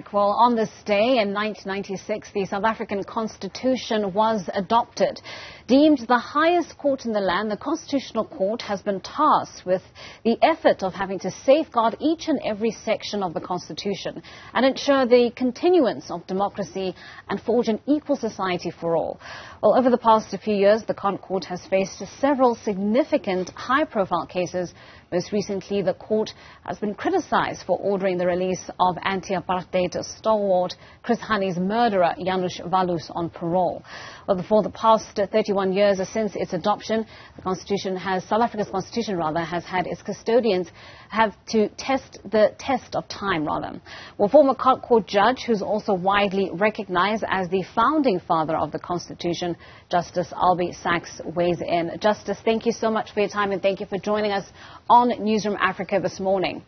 Afrik. Well, on this day in 1996, the South African Constitution was adopted. Deemed the highest court in the land, the Constitutional Court has been tasked with the effort of having to safeguard each and every section of the Constitution and ensure the continuance of democracy and forge an equal society for all. Well, over the past few years, the ConCourt has faced several significant high-profile cases. Most recently, the court has been criticized for ordering the release of anti-apartheid stalwart Chris Hani's murderer, Janusz Walus, on parole. Well, for the past 31 years since its adoption, South Africa's constitution has had its custodians have to test the test of time, Well, former ConCourt judge, who's also widely recognized as the founding father of the Constitution, Justice Albie Sachs, weighs in. Justice, thank you so much for your time and thank you for joining us on Newzroom Africa this morning.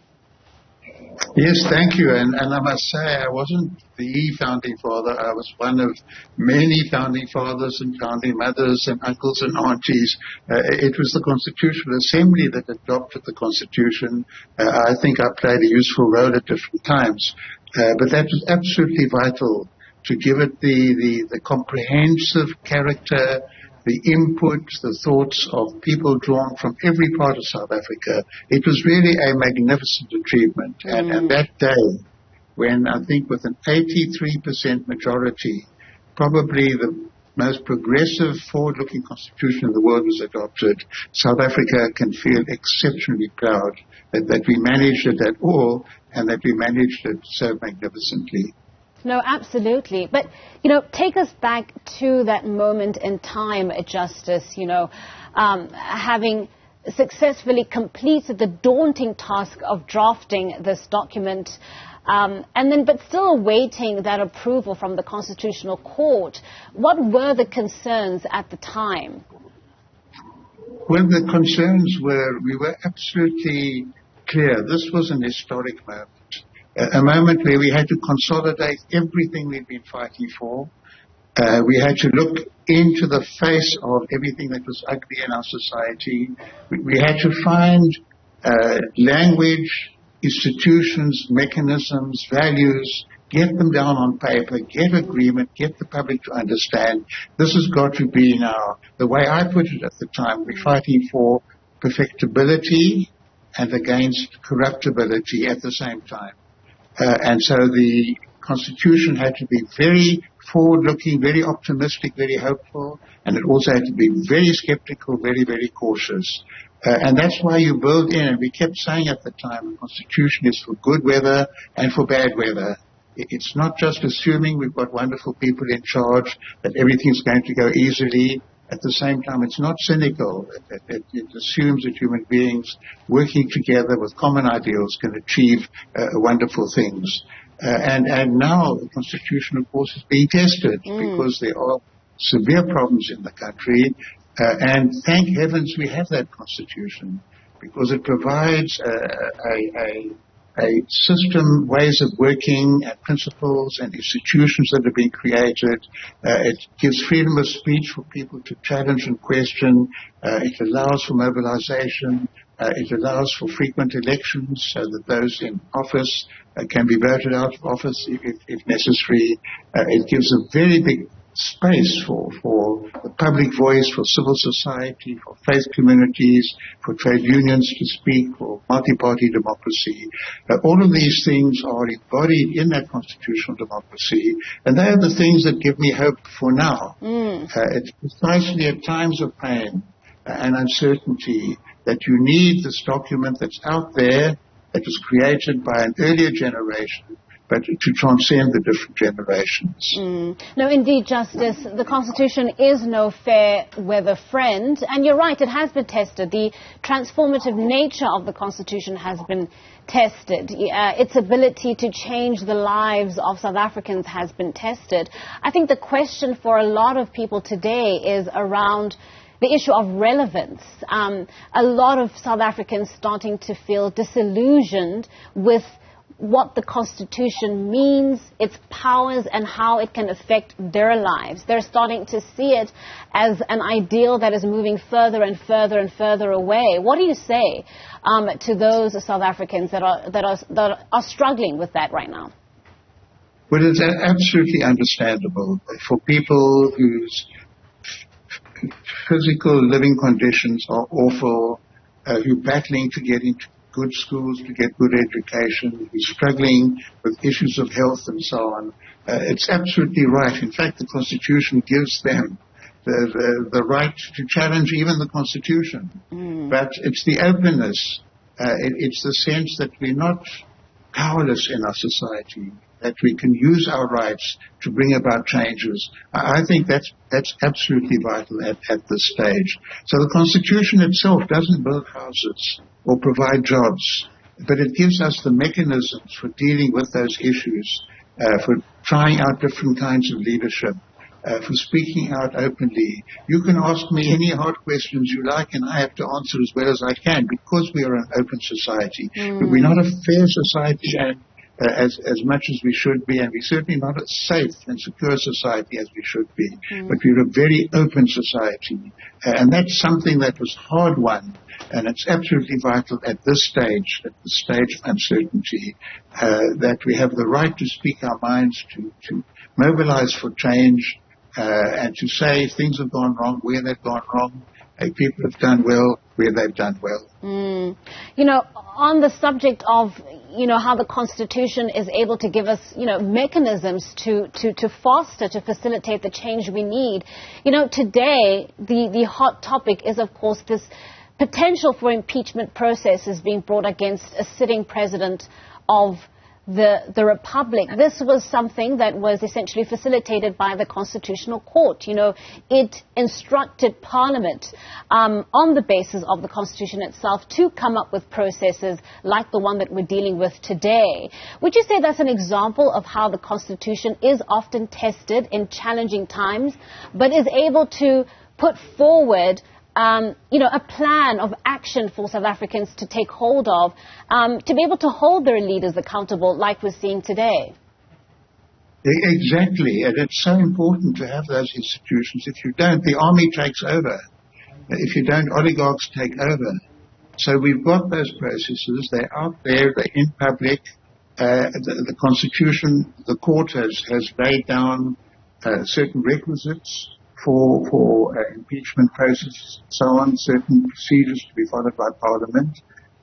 Yes, thank you. And I must say, I wasn't the founding father. I was one of many founding fathers and founding mothers and uncles and aunties. It was the Constitutional Assembly that adopted the Constitution. I think I played a useful role at different times. But that was absolutely vital to give it the comprehensive character, the input, the thoughts of people drawn from every part of South Africa. It was really a magnificent achievement. And that day, when I think with an 83% majority, probably the most progressive, forward-looking constitution in the world was adopted, South Africa can feel exceptionally proud that we managed it at all and that we managed it so magnificently. No, absolutely. But, take us back to that moment in time, Justice, having successfully completed the daunting task of drafting this document, but still awaiting that approval from the Constitutional Court. What were the concerns at the time? Well, the concerns we were absolutely clear. This was an historic moment. A moment where we had to consolidate everything we'd been fighting for. We had to look into the face of everything that was ugly in our society. We had to find language, institutions, mechanisms, values, get them down on paper, get agreement, get the public to understand. This has got to be now, the way I put it at the time, we're fighting for perfectibility and against corruptibility at the same time. And so the Constitution had to be very forward-looking, very optimistic, very hopeful, and it also had to be very skeptical, very, very cautious. And that's why you build in, and we kept saying at the time, the Constitution is for good weather and for bad weather. It's not just assuming we've got wonderful people in charge, that everything's going to go easily. At the same time, it's not cynical. It assumes that human beings working together with common ideals can achieve wonderful things. And now the Constitution, of course, is being tested because there are severe problems in the country. And thank heavens we have that Constitution because it provides a system, ways of working, and principles and institutions that have been created. It gives freedom of speech for people to challenge and question. It allows for mobilization. It allows for frequent elections so that those in office can be voted out of office if necessary. It gives a very big space for the public voice, for civil society, for faith communities, for trade unions to speak, for multi-party democracy. All of these things are embodied in that constitutional democracy, and they are the things that give me hope for now. It's precisely at times of pain and uncertainty that you need this document that's out there, that was created by an earlier generation, but to transcend the different generations. No, indeed, Justice, the Constitution is no fair weather friend. And you're right, it has been tested. The transformative nature of the Constitution has been tested. Its ability to change the lives of South Africans has been tested. I think the question for a lot of people today is around the issue of relevance. A lot of South Africans starting to feel disillusioned with what the Constitution means, its powers, and how it can affect their lives. They're starting to see it as an ideal that is moving further and further and further away. What do you say to those South Africans that are struggling with that right now? Well, it's absolutely understandable for people whose physical living conditions are awful, who are battling to get into good schools, to get good education, who's struggling with issues of health and so on. It's absolutely right. In fact, the Constitution gives them the right to challenge even the Constitution. But it's the openness. It's the sense that we're not powerless in our society, that we can use our rights to bring about changes. I think that's absolutely vital at this stage. So the Constitution itself doesn't build houses or provide jobs, but it gives us the mechanisms for dealing with those issues, for trying out different kinds of leadership, for speaking out openly. You can ask me any hard questions you like, and I have to answer as well as I can, because we are an open society. But we're not a fair society, and as much as we should be, and we're certainly not a safe and secure society as we should be. But we're a very open society, and that's something that was hard won, and it's absolutely vital at this stage, at the stage of uncertainty, that we have the right to speak our minds, to mobilize for change, and to say if things have gone wrong, where they've gone wrong, if people have done well, where they've done well. You know, on the subject of, you know, how the Constitution is able to give us, you know, mechanisms to foster, to facilitate the change we need. You know, today, the hot topic is, of course, this potential for impeachment processes being brought against a sitting president of the Republic. This was something that was essentially facilitated by the Constitutional Court. You know, it instructed Parliament on the basis of the Constitution itself to come up with processes like the one that we're dealing with today. Would you say that's an example of how the Constitution is often tested in challenging times, but is able to put forward you know, a plan of action for South Africans to take hold of, to be able to hold their leaders accountable like we're seeing today? Exactly, and it's so important to have those institutions. If you don't, the army takes over. If you don't, oligarchs take over. So we've got those processes. They're out there. They're in public. The Constitution, the court has laid down certain requisites for impeachment processes and so on, certain procedures to be followed by Parliament.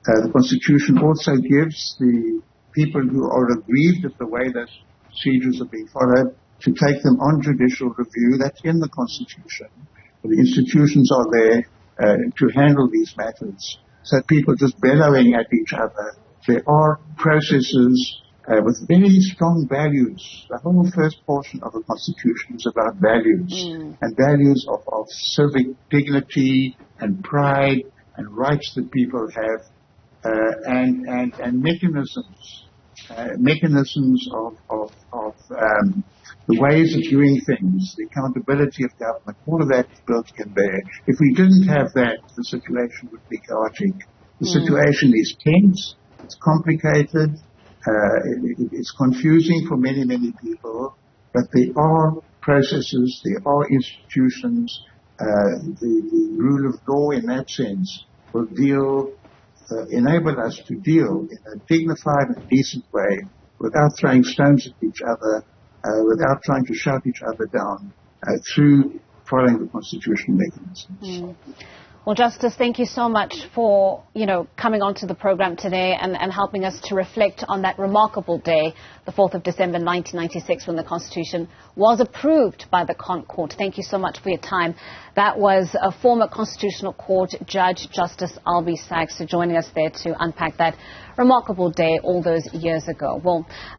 The Constitution also gives the people who are aggrieved at the way those procedures are being followed to take them on judicial review. That's in the Constitution. The institutions are there to handle these matters. So people just bellowing at each other. There are processes with very strong values. The whole first portion of the Constitution is about values, and values of civic dignity and pride and rights that people have, and mechanisms of the ways of doing things, the accountability of government. All of that is built in there. If we didn't have that, the situation would be chaotic. The situation is tense, it's complicated, it's confusing for many, many people, but there are processes, there are institutions, the rule of law in that sense will enable us to deal in a dignified and decent way without throwing stones at each other, without trying to shout each other down, through following the constitutional mechanisms. Well, Justice, thank you so much for, you know, coming onto the program today and helping us to reflect on that remarkable day, the 4th of December 1996, when the Constitution was approved by the ConCourt. Thank you so much for your time. That was a former Constitutional Court Judge, Justice Albie Sachs, joining us there to unpack that remarkable day all those years ago. Well,